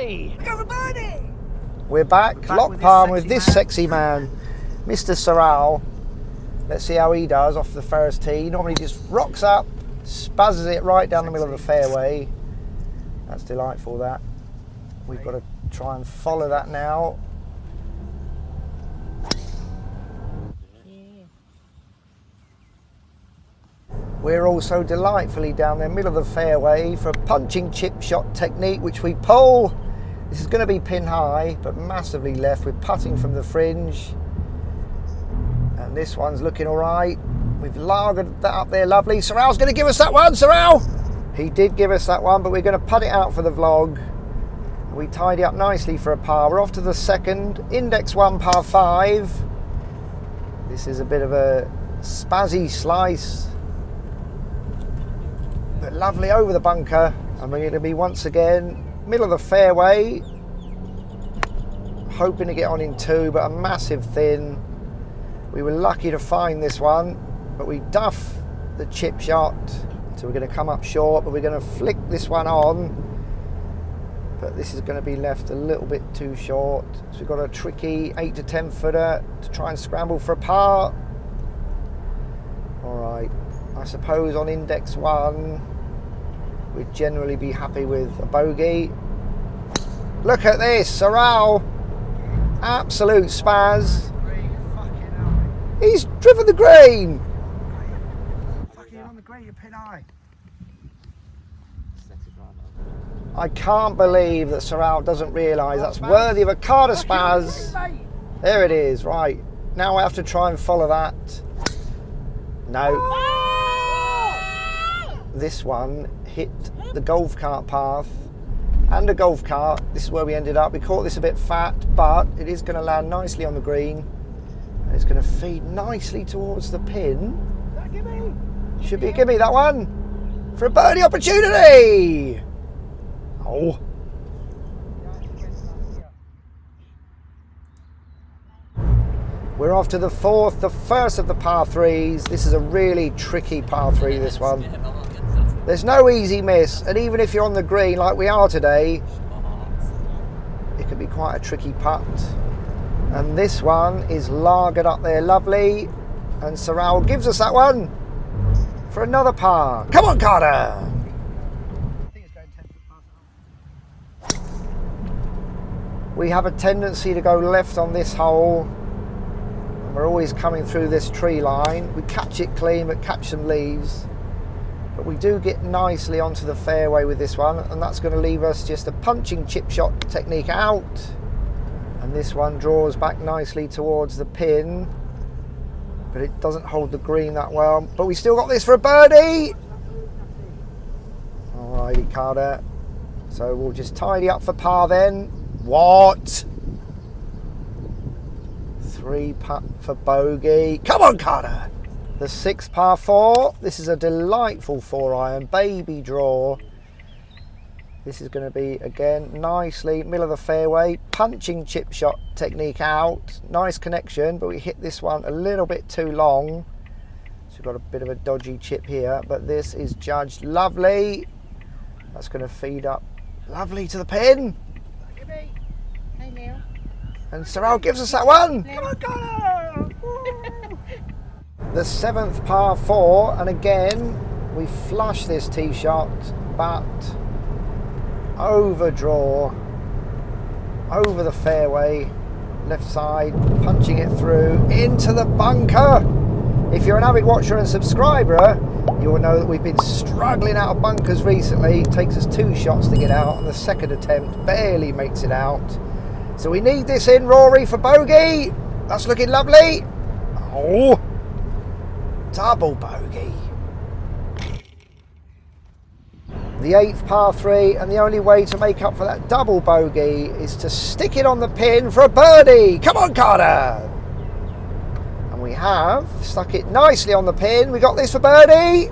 birdie. Go for birdie. We're back lock palm with this sexy man, Mr. Sorrel. Let's see how he does off the first tee. He normally just rocks up, spazzes it right down the middle of the fairway. That's delightful, that. We've got to try and follow that now. We're also delightfully down the middle of the fairway for a punching chip shot technique, which we pull. This is going to be pin high, but massively left. We're putting from the fringe. And this one's looking all right. We've lagered that up there, lovely. Sorrel's going to give us that one, Sorrel! He did give us that one, but we're going to putt it out for the vlog. We tidy up nicely for a par. We're off to the second, index 1, par 5. This is a bit of a spazzy slice, but lovely over the bunker. And we're going to be once again middle of the fairway, hoping to get on in 2, but a massive thin. We were lucky to find this one, but we duff the chip shot, so we're going to come up short, but we're going to flick this one on. But this is going to be left a little bit too short. So we've got a tricky 8 to 10 footer to try and scramble for a par. All right, I suppose on index 1, we'd generally be happy with a bogey. Look at this, Sorrel. Absolute spaz. He's driven the green. Fucking on the green, you're pin high. I can't believe that Sorrel doesn't realise that's worthy of a card of spaz. There it is, right. Now I have to try and follow that. No. This one hit the golf cart path and a golf cart. This is where we ended up. We caught this a bit fat, but it is going to land nicely on the green. And it's going to feed nicely towards the pin. Should be a gimme, that one. For a birdie opportunity. Oh. We're off to the fourth, the first of the par 3s. This is a really tricky par 3, this one. There's no easy miss, and even if you're on the green like we are today, it can be quite a tricky putt. And this one is lagered up there, lovely. And Sorrel gives us that one for another par. Come on, Carter! We have a tendency to go left on this hole. We're always coming through this tree line. We catch it clean, but catch some leaves. But we do get nicely onto the fairway with this one, and that's going to leave us just a punching chip shot technique out. And this one draws back nicely towards the pin, but it doesn't hold the green that well. But we still got this for a birdie. Alrighty, Carter. So we'll just tidy up for par then. What? 3 putt for bogey. Come on, Carter. The 6th par 4. This is a delightful 4-iron, baby draw. This is going to be, again, nicely middle of the fairway, punching chip shot technique out. Nice connection, but we hit this one a little bit too long. So we've got a bit of a dodgy chip here, but this is judged lovely. That's going to feed up lovely to the pin. And Sorrel gives us that one. Come on, go! The 7th par 4, and again, we flush this tee shot, but overdraw over the fairway, left side, punching it through into the bunker. If you're an avid watcher and subscriber, you will know that we've been struggling out of bunkers recently. It takes us 2 shots to get out, and the second attempt barely makes it out. So we need this in, Rory, for bogey. That's looking lovely. Oh, double bogey. The 8th par 3, and the only way to make up for that double bogey is to stick it on the pin for a birdie. Come on, Carter. And we have stuck it nicely on the pin. We got this for birdie.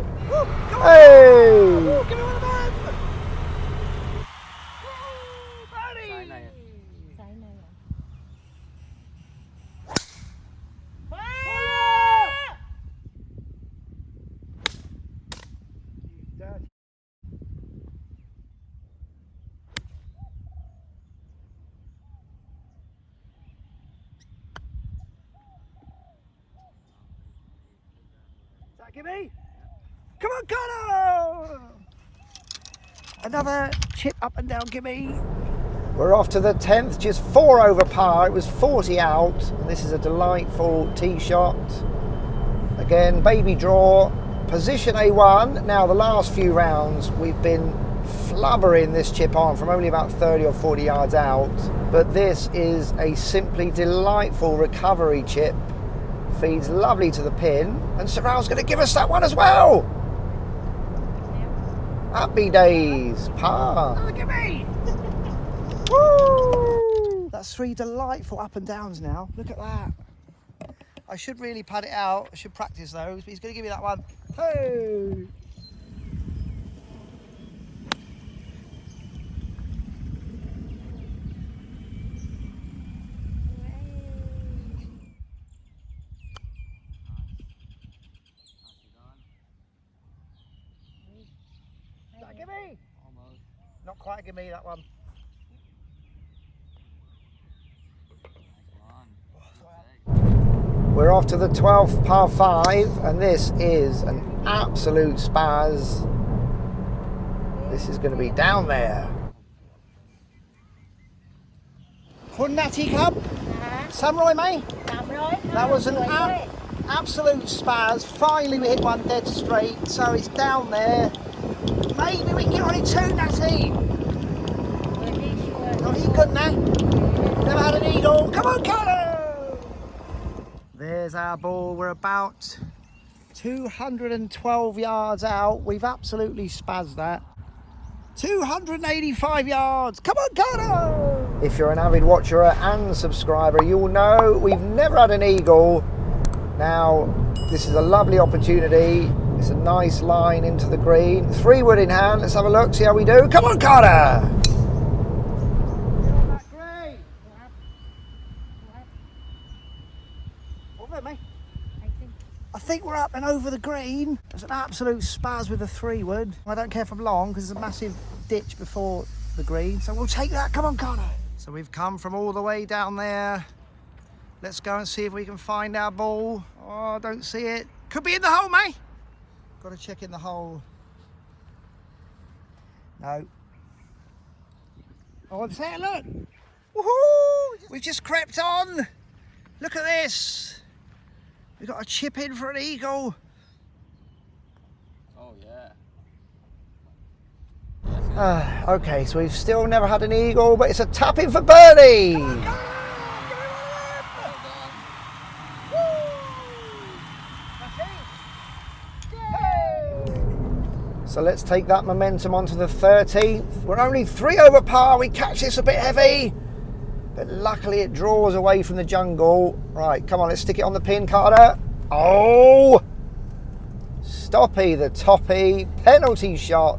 Hey! That give me? Come on, Connor! Another chip up and down, gimme. We're off to the 10th, just 4 over par. It was 40 out, and this is a delightful tee shot. Again, baby draw, position A1. Now, the last few rounds, we've been flubbering this chip on from only about 30 or 40 yards out, but this is a simply delightful recovery chip. Feeds lovely to the pin, and Sorrell's going to give us that one as well. Happy days, par. Look at me! Woo! That's 3 delightful up and downs now. Look at that. I should really pad it out. I should practice those, but he's going to give me that one. Hey! That give me? Almost. Not quite give me that one. We're off to the 12th par 5, and this is an absolute spaz. This is going to be down there. Handicap. Samurai, mate. That was an Right. absolute spaz. Finally, we hit one dead straight, so it's down there. Maybe we can get on it too, Natty. Not he good now. Never had an eagle. Come on, Connor! There's our ball. We're about 212 yards out. We've absolutely spazzed that. 285 yards. Come on, Connor! If you're an avid watcher and subscriber, you'll know we've never had an eagle. Now, this is a lovely opportunity. It's a nice line into the green. 3 wood in hand. Let's have a look, see how we do. Come on, Carter! I think we're up and over the green. There's an absolute spaz with the 3 wood. I don't care if I'm long because there's a massive ditch before the green, so we'll take that. Come on, Connor. So we've come from all the way down there. Let's go and see if we can find our ball. Oh, I don't see it. Could be in the hole, mate. Got to check in the hole. No. Oh, there, look. Woohoo! We've just crept on. Look at this. We've got a chip in for an eagle. Oh yeah. Okay, so we've still never had an eagle, but it's a tap in for birdie. So let's take that momentum onto the 13th. We're only 3 over par. We catch this a bit heavy, but luckily it draws away from the jungle. Right, come on, let's stick it on the pin, Carter. Oh! Stoppy the toppy. Penalty shot.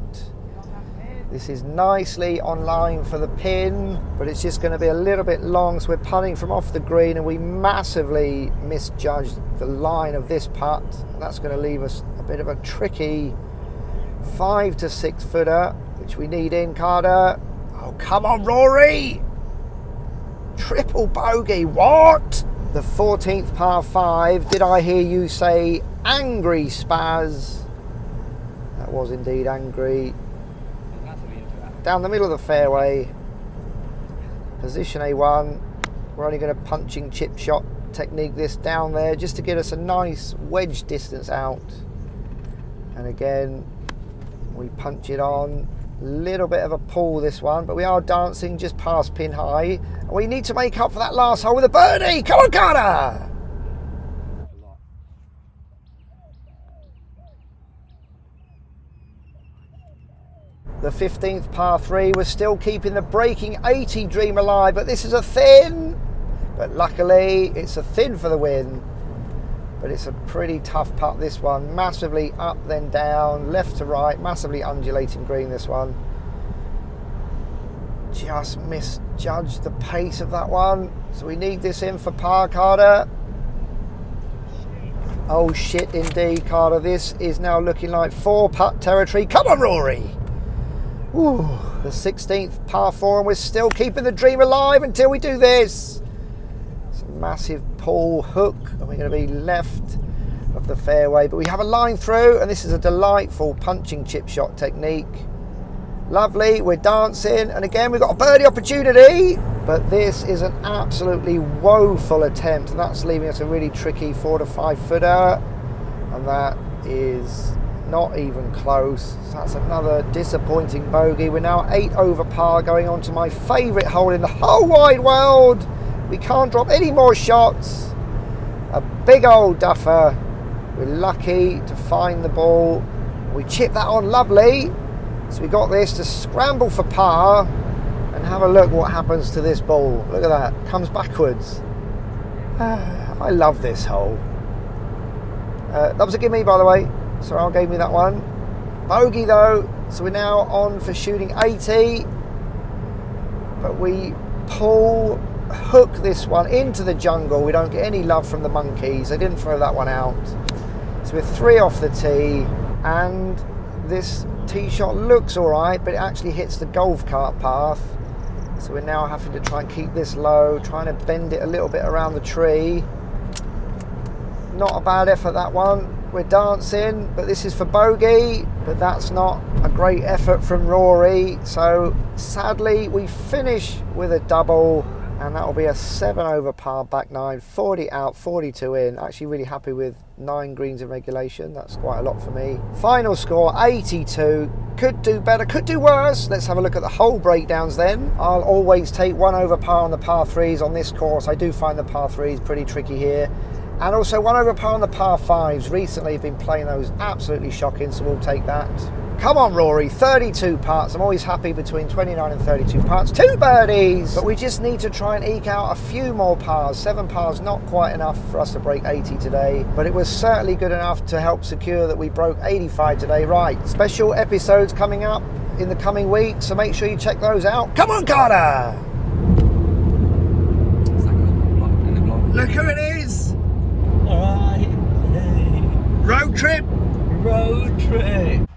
This is nicely on line for the pin, but it's just going to be a little bit long, so we're putting from off the green, and we massively misjudged the line of this putt. That's going to leave us a bit of a tricky 5 to 6 footer, which we need in, Carter. Oh, come on, Rory! Triple bogey, what? The 14th par 5. Did I hear you say angry spaz? That was indeed angry. Down the middle of the fairway. Position A1. We're only going to punching chip shot technique this down there just to get us a nice wedge distance out. And again, we punch it on. Little bit of a pull this one, but we are dancing just past pin high. And we need to make up for that last hole with a birdie. Come on, Carter! The 15th par 3, we're still keeping the breaking 80 dream alive, but this is a thin. But luckily, it's a thin for the win. But it's a pretty tough putt, this one. Massively up, then down, left to right, massively undulating green, this one. Just misjudged the pace of that one. So we need this in for par, Carter. Oh shit, indeed, Carter. This is now looking like 4-putt territory. Come on, Rory. Ooh, the 16th par 4, and we're still keeping the dream alive until we do this. It's a massive pull hook, and we're going to be left of the fairway, but we have a line through, and this is a delightful punching chip shot technique. Lovely, we're dancing, and again we've got a birdie opportunity, but this is an absolutely woeful attempt, and that's leaving us a really tricky 4 to 5 footer, and that is not even close. So that's another disappointing bogey. We're now 8 over par, going on to my favourite hole in the whole wide world. We can't drop any more shots. A big old duffer. We're lucky to find the ball. We chip that on lovely. So we got this to scramble for par, and have a look what happens to this ball. Look at that, comes backwards. I love this hole. That was a gimme, by the way. Sorrel gave me that one. Bogey though, so we're now on for shooting 80, but we hook this one into the jungle. We don't get any love from the monkeys. They didn't throw that one out. So we're 3 off the tee, and this tee shot looks all right, but it actually hits the golf cart path. So we're now having to try and keep this low, trying to bend it a little bit around the tree. Not a bad effort, that one. We're dancing, but this is for bogey, but that's not a great effort from Rory. So sadly, we finish with a double, and that will be a 7 over par, back 9, 40 out, 42 in. Actually really happy with 9 greens in regulation. That's quite a lot for me. Final score, 82. Could do better, could do worse. Let's have a look at the hole breakdowns then. I'll always take 1 over par on the par 3s on this course. I do find the par 3s pretty tricky here. And also 1 over par on the par 5s. Recently I've been playing those absolutely shocking, so we'll take that. Come on, Rory, 32 putts. I'm always happy between 29 and 32 putts. 2 birdies! But we just need to try and eke out a few more pars. 7 pars, not quite enough for us to break 80 today, but it was certainly good enough to help secure that we broke 85 today. Right, special episodes coming up in the coming week, so make sure you check those out. Come on, Carter! Look who it is! Alright, hey. Road trip! Road trip!